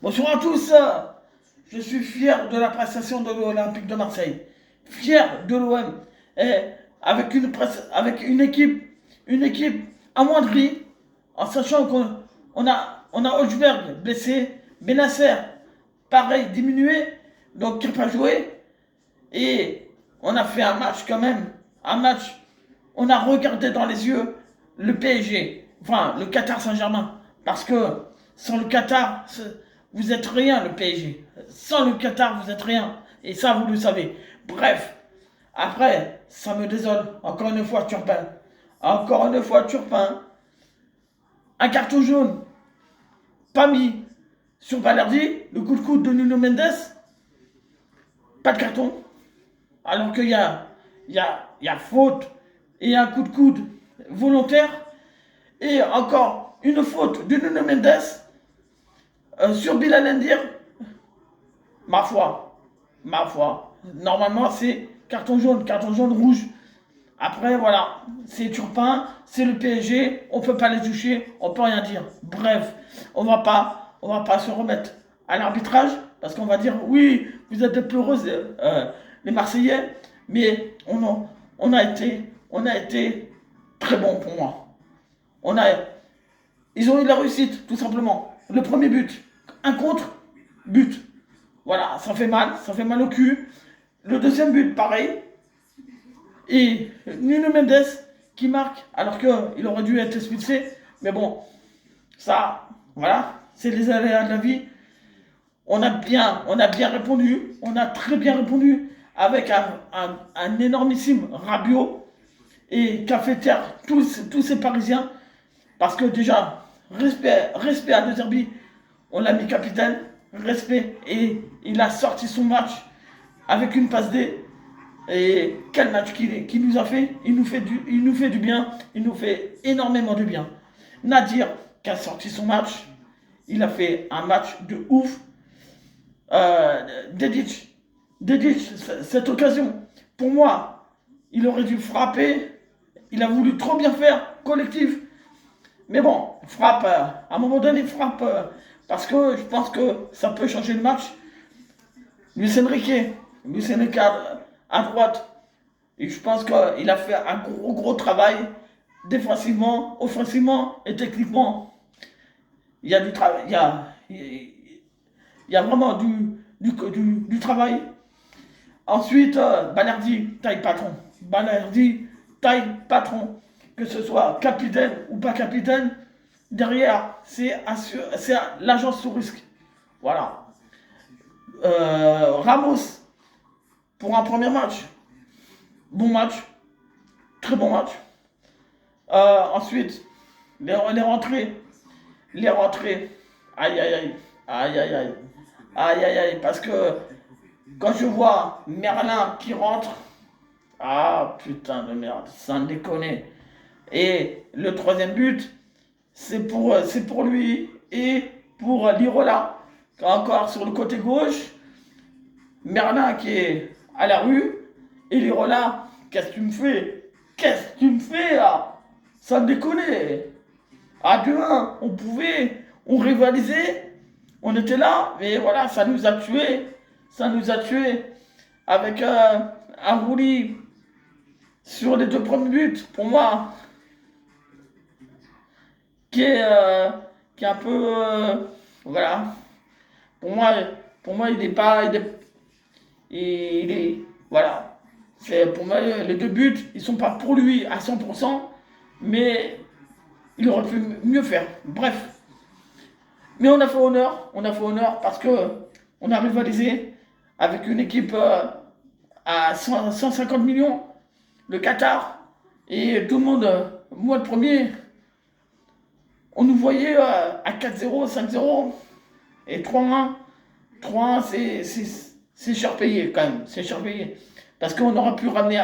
Bonjour à tous. Je suis fier de la prestation de l'Olympique de Marseille. Fier de l'OM. Et avec une équipe amoindrie, en sachant qu'on a Hojberg blessé, Benasser, pareil, diminué, donc qui n'a pas joué. Et on a fait un match quand même. Un match. On a regardé dans les yeux le PSG. Enfin, le Qatar Saint-Germain. Parce que sans le Qatar, vous êtes rien, le PSG. Sans le Qatar, vous êtes rien. Et ça, vous le savez. Bref. Après, ça me désole. Encore une fois, Turpin. Encore une fois, Turpin. Un carton jaune. Pas mis sur Balerdi. Le coup de coude de Nuno Mendes. Pas de carton. Alors qu'il y a faute et un coup de coude volontaire. Et encore une faute de Nuno Mendes sur Bilal Ndir. Ma foi. Normalement, c'est carton jaune, rouge. Après, voilà, c'est Turpin, c'est le PSG, on peut pas les toucher, on peut rien dire. Bref, on va pas se remettre à l'arbitrage parce qu'on va dire oui, vous êtes des peureuses, les Marseillais, mais on a été très bon pour moi. On a, ils ont eu la réussite, tout simplement. Le premier but, un contre, but. Voilà, ça fait mal au cul. Le deuxième but, pareil. Et Nuno Mendes qui marque alors qu'il aurait dû être expulsé. Mais bon, ça, voilà, c'est les aléas de la vie. On a bien répondu. On a très bien répondu avec un énormissime Rabiot et qui a fait taire tous ces Parisiens. Parce que déjà, respect à De Zerbi, on l'a mis capitaine, respect, et il a sorti son match avec une passe D. Et quel match qu'il nous a fait. Il nous fait du bien, il nous fait énormément de bien. Nadir, qui a sorti son match, il a fait un match de ouf. Dedic, cette occasion, pour moi, il aurait dû frapper. Il a voulu trop bien faire, collectif. Mais bon, frappe, à un moment donné, frappe, parce que je pense que ça peut changer le match. Luis Enrique à droite, et je pense qu'il a fait un gros travail, défensivement, offensivement et techniquement. Il y a du travail, il y a vraiment du travail. Ensuite, Balerdi, taille patron. Balerdi, taille patron. Que ce soit capitaine ou pas capitaine, derrière, c'est l'agence sous risque. Voilà. Ramos, pour un premier match, bon match, très bon match. Ensuite, les rentrées, aïe aïe aïe, aïe aïe aïe, aïe aïe aïe, parce que quand je vois Merlin qui rentre, ah putain de merde, sans déconner. Et le troisième but, c'est pour lui et pour Lirola, encore sur le côté gauche. Merlin qui est à la rue et Lirola, qu'est-ce que tu me fais? Qu'est-ce que tu me fais là? Sans déconner. À 2-1, on rivalisait, on était là, mais voilà, ça nous a tués. Ça nous a tués avec un roulis sur les deux premiers buts. Pour moi, qui est un peu, voilà. Pour moi, il n'est pas, voilà. Pour moi, les deux buts, ils sont pas pour lui à 100%, mais il aurait pu mieux faire. Bref. Mais on a fait honneur parce que on a rivalisé avec une équipe à 150 millions, le Qatar, et tout le monde, moi le premier, on nous voyait à 4-0, 5-0 et 3-1. 3-1, c'est cher payé quand même, c'est cher payé. Parce qu'on aurait pu ramener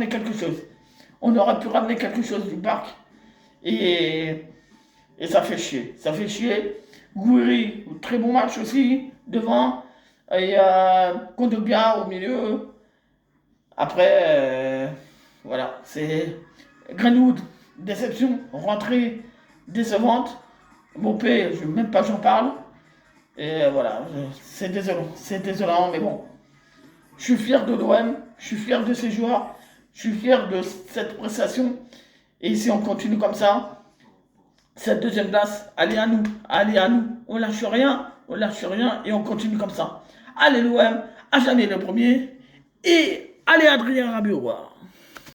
quelque chose. On aurait pu ramener quelque chose du parc. Et, et ça fait chier. Ça fait chier. Gouiri, très bon match aussi, devant. Et Kondogbia au milieu. Après, voilà, c'est Greenwood, déception, rentrée décevante. Mopé, même pas j'en parle. Et voilà, c'est désolant, mais bon. Je suis fier de l'OM, je suis fier de ces joueurs, je suis fier de cette prestation. Et si on continue comme ça, cette deuxième place, allez à nous, allez à nous. On lâche rien et on continue comme ça. Allez l'OM, à jamais le premier. Et allez Adrien Rabiot.